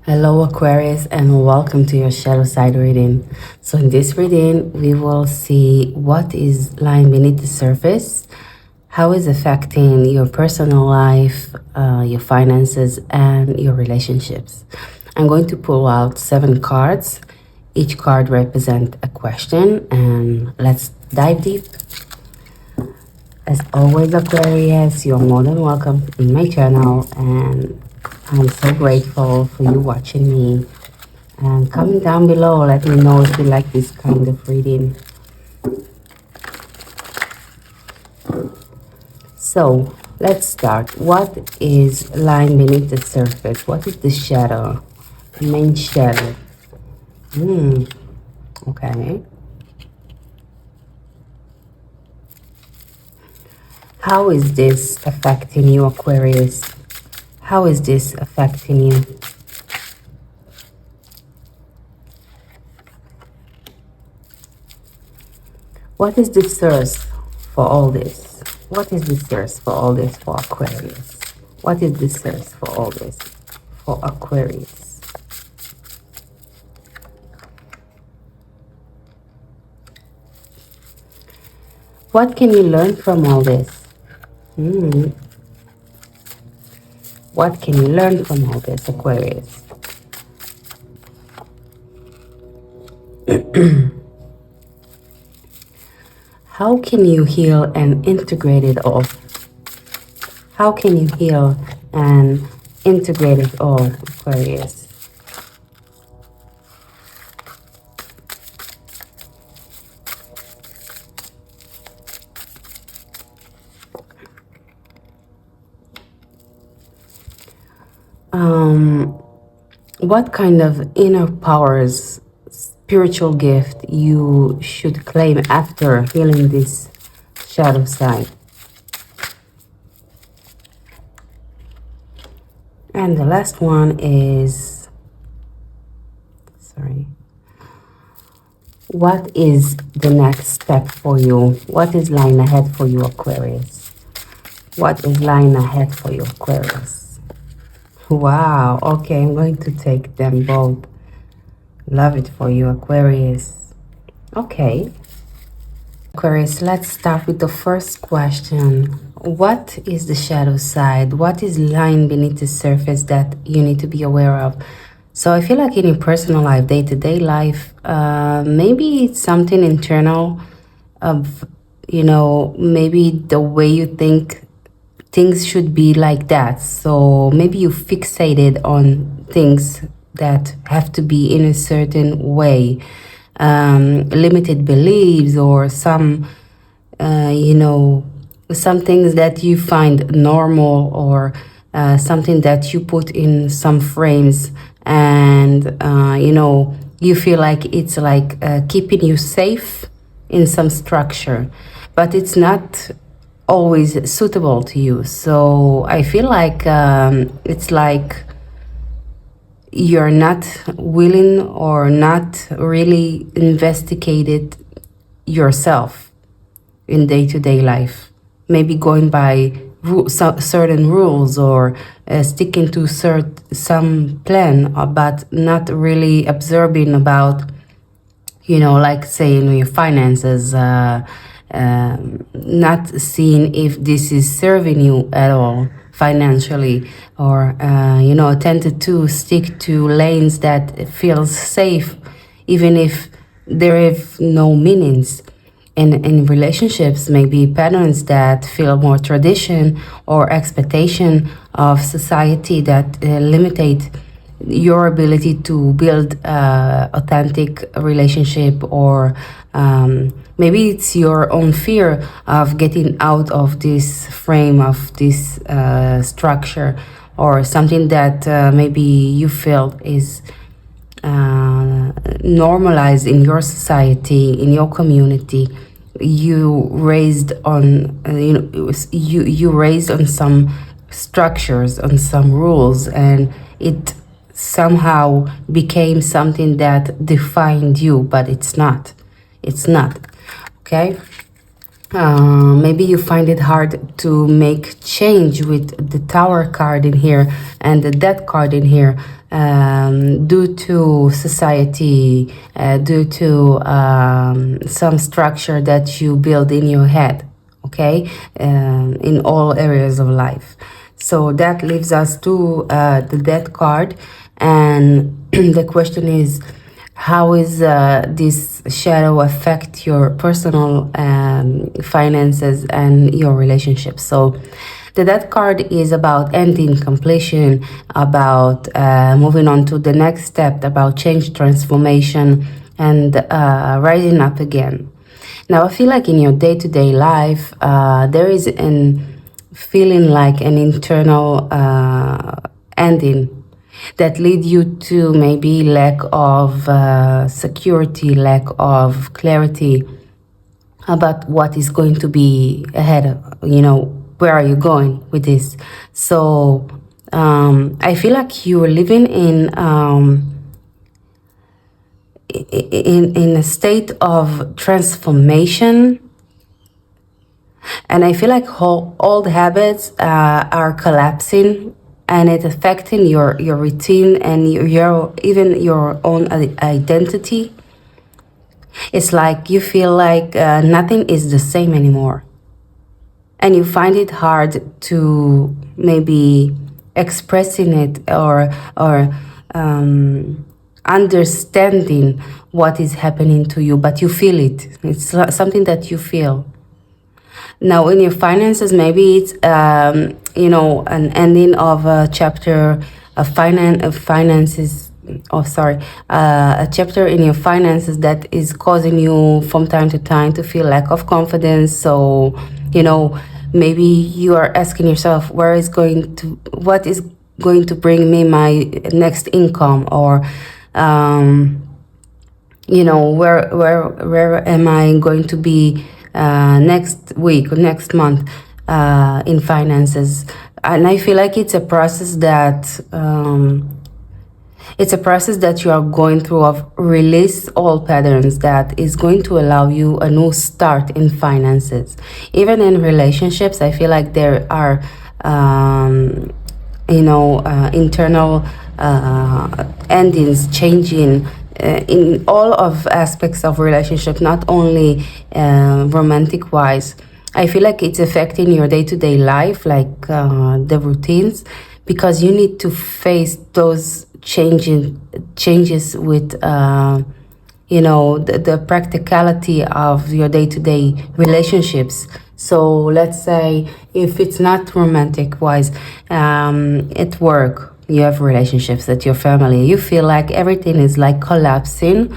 Hello Aquarius and welcome to your shadow side reading. So in this reading we will see what is lying beneath the surface, how is affecting your personal life, your finances and your relationships. I'm going to pull out 7 cards. Each card represents a question and let's dive deep. As always Aquarius, you're more than welcome in my channel and I'm so grateful for you watching me. And comment down below, let me know if you like this kind of reading. So let's start. What is lying beneath the surface? What is the shadow? The main shadow. Okay. How is this affecting you, Aquarius? How is this affecting you? What is the source for all this? What is the source for all this for Aquarius? What is the source for all this for Aquarius? What can you learn from all this? What can you learn from all this, Aquarius? How can you heal and integrate it all? How can you heal and integrate it all, Aquarius? What kind of inner powers, spiritual gift you should claim after healing this shadow side? And the last one is, what is the next step for you? What is lying ahead for you, Aquarius? What is lying ahead for you, Aquarius? Wow, okay, I'm going to take them both. Love it for you, Aquarius. Okay. Aquarius, let's start with the first question. What is the shadow side? What is lying beneath the surface that you need to be aware of? So I feel like in your personal life, day-to-day life, maybe it's something internal of, maybe the way you think things should be like that. So maybe you fixated on things that have to be in a certain way, limited beliefs or some, some things that you find normal or something that you put in some frames and, you feel like it's like keeping you safe in some structure, but it's not always suitable to you. So I feel like it's like you're not willing or not really investigated yourself in day-to-day life, maybe going by certain rules or sticking to some plan, but not really observing about, like saying your finances, not seeing if this is serving you at all financially, or tended to stick to lanes that feels safe even if there is no meanings. In relationships, maybe patterns that feel more tradition or expectation of society that limitate your ability to build authentic relationship, or maybe it's your own fear of getting out of this frame of this structure, or something that maybe you feel is normalized in your society, in your community. You raised on you raised on some structures, on some rules, and it somehow became something that defined you, but it's not. Okay. Maybe you find it hard to make change with the Tower card in here and the Death card in here, due to society, due to some structure that you build in your head, okay, in all areas of life. So that leaves us to the Death card, and the question is, how is this shadow affect your personal finances and your relationships? So the Death card is about ending, completion, about moving on to the next step, about change, transformation, and rising up again. Now, I feel like in your day-to-day life, there is an feeling like an internal ending that lead you to maybe lack of security, lack of clarity about what is going to be ahead. Where are you going with this? So I feel like you are living in a state of transformation, and I feel like old habits are collapsing, and it's affecting your routine and even your own identity. It's like you feel like nothing is the same anymore, and you find it hard to maybe expressing it or understanding what is happening to you, but you feel it. It's something that you feel. Now, in your finances, maybe it's an ending of a chapter of finances. Oh, sorry, a chapter in your finances that is causing you from time to time to feel lack of confidence. So, maybe you are asking yourself, what is going to bring me my next income, or where am I going to be next week or next month in finances? And I feel like it's a process that you are going through of release all patterns that is going to allow you a new start in finances. Even in relationships, I feel like there are internal endings, changing in all of aspects of relationship, not only romantic wise. I feel like it's affecting your day-to-day life, like the routines, because you need to face those changes with the practicality of your day-to-day relationships. So let's say if it's not romantic wise, at work, you have relationships, at your family, you feel like everything is like collapsing.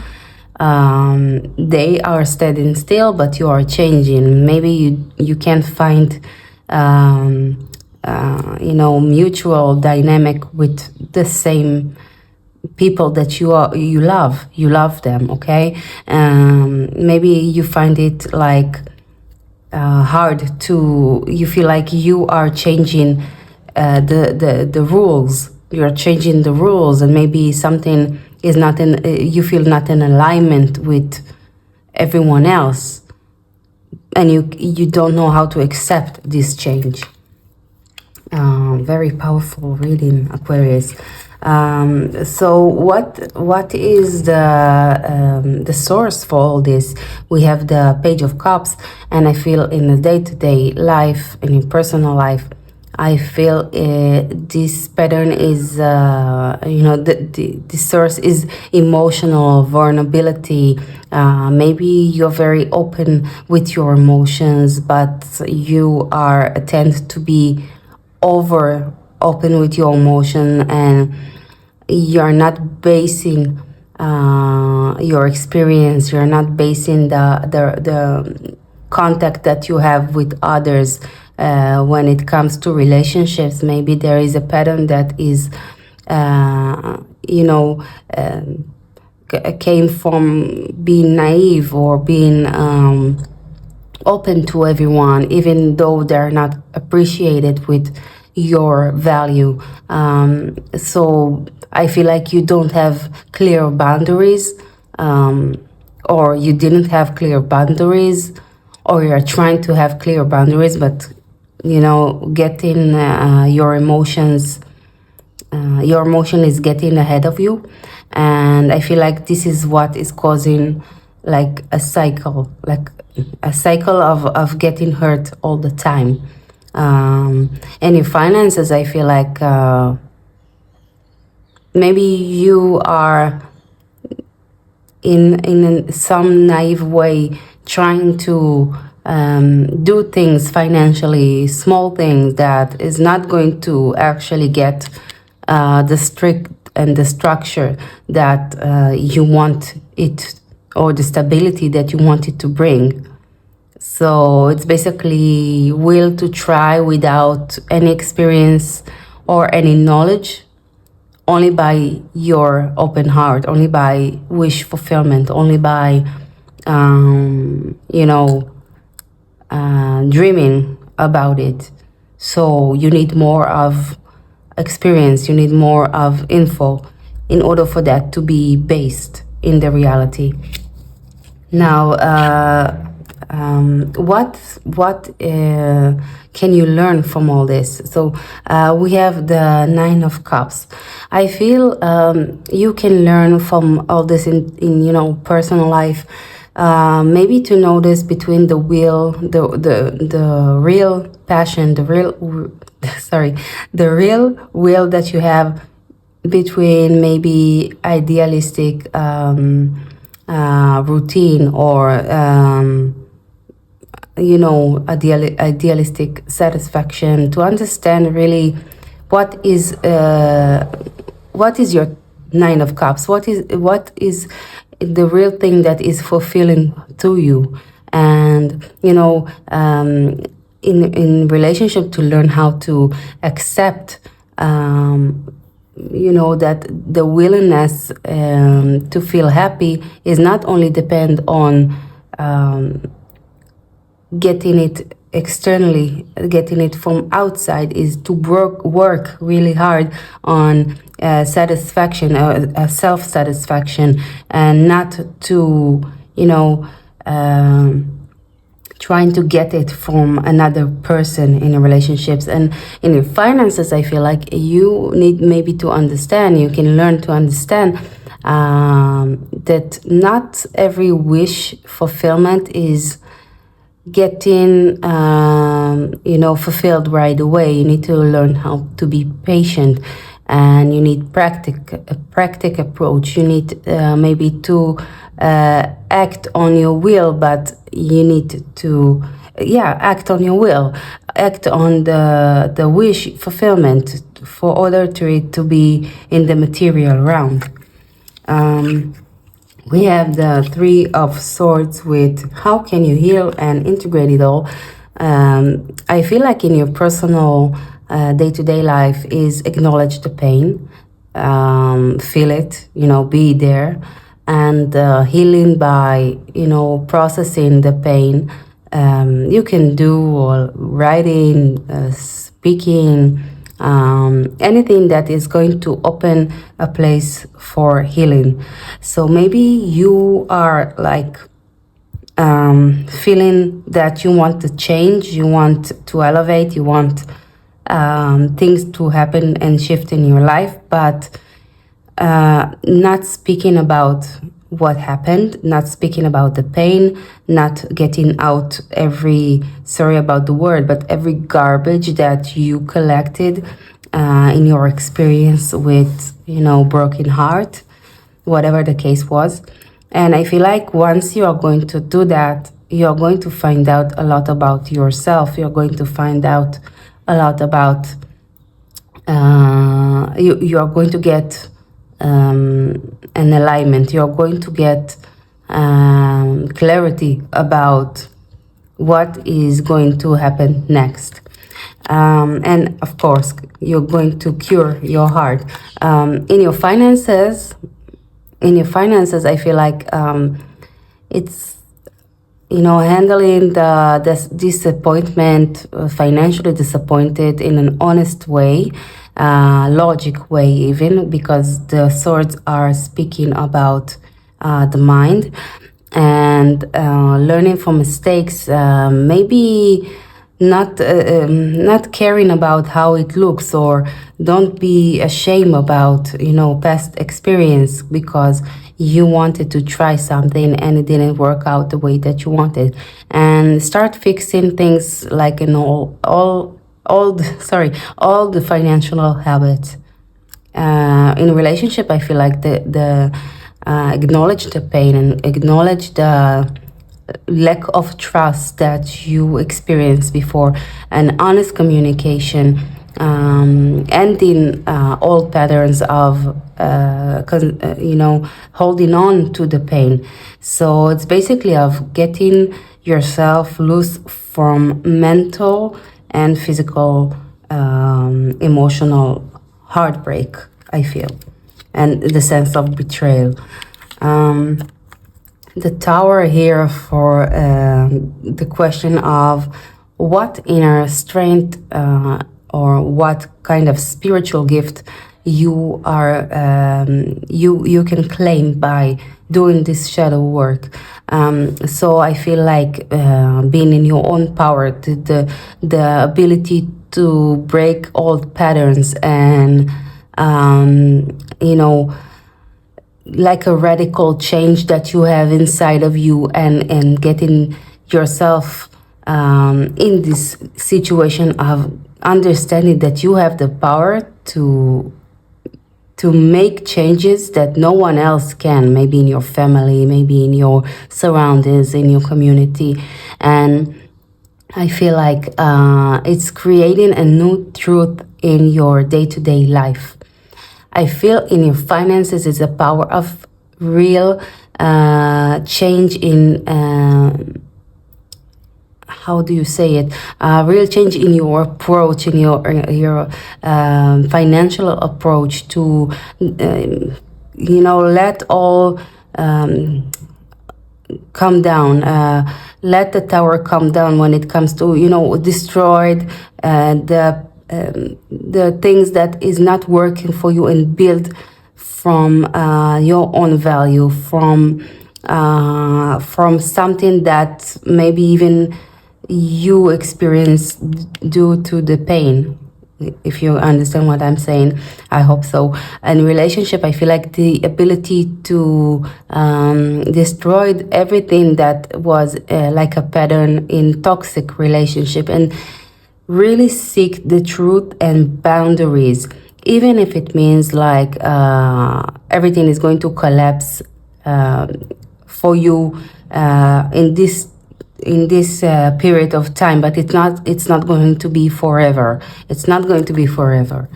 They are standing still, but you are changing. Maybe you can't find mutual dynamic with the same people that you love them, okay? Maybe you find it like hard to, you feel like you are changing the rules, you're changing the rules, and maybe something is not in, you feel not in alignment with everyone else, and you don't know how to accept this change. Very powerful reading, Aquarius. So what is the source for all this? We have the Page of Cups, and I feel in the day-to-day life, in your personal life, I feel this pattern is, the source is emotional vulnerability. Maybe you're very open with your emotions, but you tend to be over open with your emotion, and you're not basing your experience, you're not basing the contact that you have with others when it comes to relationships. Maybe there is a pattern that is came from being naive or being open to everyone, even though they're not appreciated with your value. So I feel like you don't have clear boundaries, or you didn't have clear boundaries, or you're trying to have clear boundaries, but getting your emotions, your emotion is getting ahead of you. And I feel like this is what is causing like a cycle of getting hurt all the time. And in finances, I feel like maybe you are in some naive way trying to do things financially, small things that is not going to actually get the strict and the structure that you want it, or the stability that you want it to bring. So it's basically will to try without any experience or any knowledge, only by your open heart, only by wish fulfillment, only by dreaming about it. So you need more of experience, you need more of info in order for that to be based in the reality. Now, what can you learn from all this? So we have the Nine of Cups. I feel you can learn from all this in personal life. Maybe to notice between the will, the real passion, the real will that you have, between maybe idealistic routine, or idealistic satisfaction, to understand really what is your Nine of Cups, what is the real thing that is fulfilling to you. And in relationship, to learn how to accept that the willingness to feel happy is not only depend on getting it externally, getting it from outside, is to work really hard on satisfaction, self-satisfaction, and not to trying to get it from another person in your relationships. And in your finances, I feel like you need maybe to understand, you can learn to understand that not every wish fulfillment is getting fulfilled right away. You need to learn how to be patient, and you need a practical approach. You need maybe to act on your will, but you need to act on your will, act on the wish fulfillment, for order to it to be in the material realm. We have the Three of Swords with how can you heal and integrate it all. I feel like in your personal day-to-day life is acknowledge the pain, feel it, be there, and healing by, processing the pain. You can do writing, speaking, anything that is going to open a place for healing. So maybe you are like feeling that you want to change, you want to elevate, you want things to happen and shift in your life, but not speaking about what happened, not speaking about the pain, not getting out sorry about the word, but every garbage that you collected in your experience with, broken heart, whatever the case was. And I feel like once you are going to do that, you're going to find out a lot about yourself. You're going to find out a lot about, you are going to get an alignment. You're going to get clarity about what is going to happen next. And of course, you're going to cure your heart. In your finances, I feel like it's, handling the disappointment, financially disappointed in an honest way, logic way even, because the swords are speaking about the mind. and learning from mistakes, maybe not caring about how it looks, or don't be ashamed about past experience because you wanted to try something and it didn't work out the way that you wanted, and start fixing things like in all the financial habits. In a relationship, I feel like the acknowledge the pain and acknowledge the lack of trust that you experienced before, and honest communication, ending old patterns of holding on to the pain. So it's basically of getting yourself loose from mental and physical, emotional heartbreak, I feel, and the sense of betrayal. The tower here for the question of what inner strength or what kind of spiritual gift you are you can claim by doing this shadow work. So I feel like being in your own power, the ability to break old patterns, and like a radical change that you have inside of you, and getting yourself in this situation of understanding that you have the power to make changes that no one else can, maybe in your family, maybe in your surroundings, in your community. And I feel like it's creating a new truth in your day-to-day life. I feel in your finances is a power of real change in, how do you say it? Real change in your approach, in your financial approach to, let all come down. Let the tower come down when it comes to, destroyed the things that is not working for you, and build from your own value, from something that maybe even you experience due to the pain. If you understand what I'm saying, I hope so. In relationship, I feel like the ability to destroy everything that was like a pattern in toxic relationship, and really seek the truth and boundaries, even if it means like everything is going to collapse for you in this period of time, but it's not going to be forever. It's not going to be forever.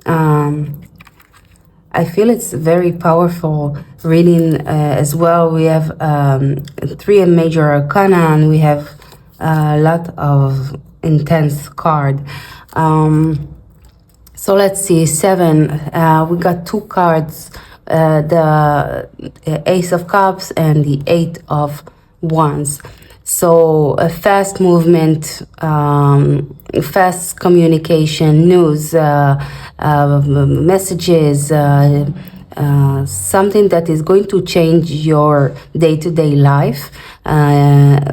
I feel it's very powerful reading as well. We have 3 major arcana, and we have a lot of intense card. So let's see, 7. We got 2 cards, the Ace of Cups and the 8 of Wands. So a fast movement, fast communication, news, messages, something that is going to change your day-to-day life,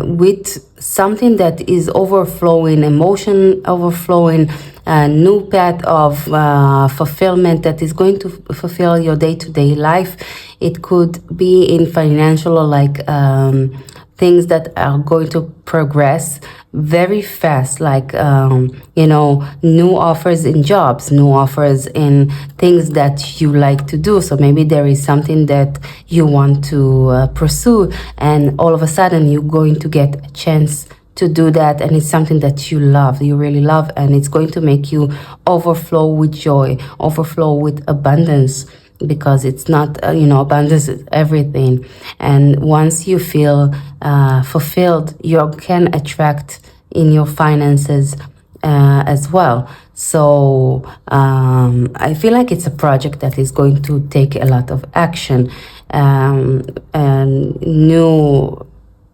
with something that is overflowing, emotion overflowing, a new path of fulfillment that is going to fulfill your day-to-day life. It could be in financial, or like things that are going to progress very fast, like new offers in jobs, new offers in things that you like to do. So maybe there is something that you want to pursue, and all of a sudden you're going to get a chance to do that, and it's something that you love, you really love, and it's going to make you overflow with joy, overflow with abundance, because it's not abundance is everything. And once you feel fulfilled, you can attract in your finances as well. So I feel like it's a project that is going to take a lot of action, and new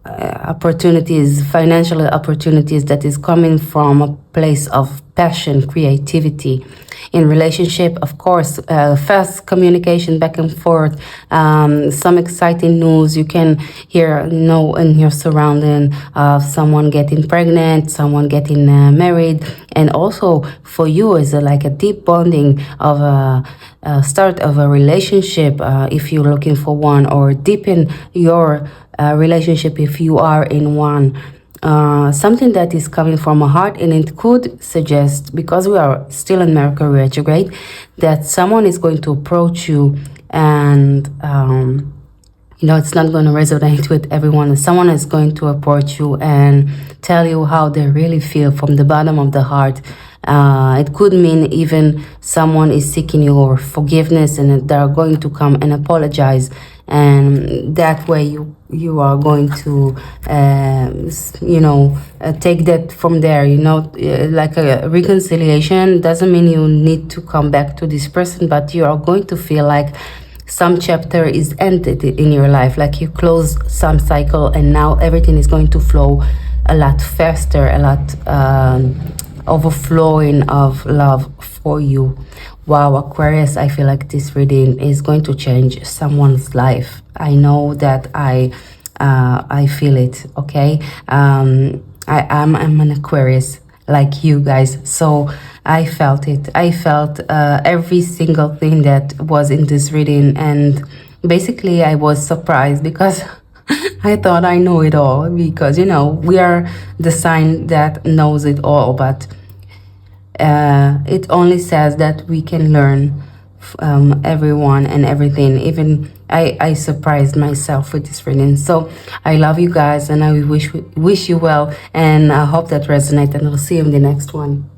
opportunities, financial opportunities that is coming from a place of passion, creativity. In relationship, of course, fast communication back and forth, some exciting news you can hear, in your surrounding of someone getting pregnant, someone getting married, and also for you is like a deep bonding of a start of a relationship if you're looking for one, or deepen your relationship if you are in one. Something that is coming from a heart, and it could suggest, because we are still in Mercury retrograde, that someone is going to approach you, and it's not going to resonate with everyone. Someone is going to approach you and tell you how they really feel from the bottom of the heart. It could mean even someone is seeking your forgiveness, and they're going to come and apologize, and that way you are going to take that from there. Like a reconciliation doesn't mean you need to come back to this person, but you are going to feel like some chapter is ended in your life, like you close some cycle, and now everything is going to flow a lot faster, a lot overflowing of love for you. Wow, Aquarius, I feel like this reading is going to change someone's life. I know that I feel it. Okay, I'm an Aquarius like you guys, so I felt it. I felt every single thing that was in this reading, and basically I was surprised because I thought I know it all, because we are the sign that knows it all, but it only says that we can learn everyone and everything. Even I surprised myself with this reading. So I love you guys, and I wish you well, and I hope that resonates, and I'll see you in the next one.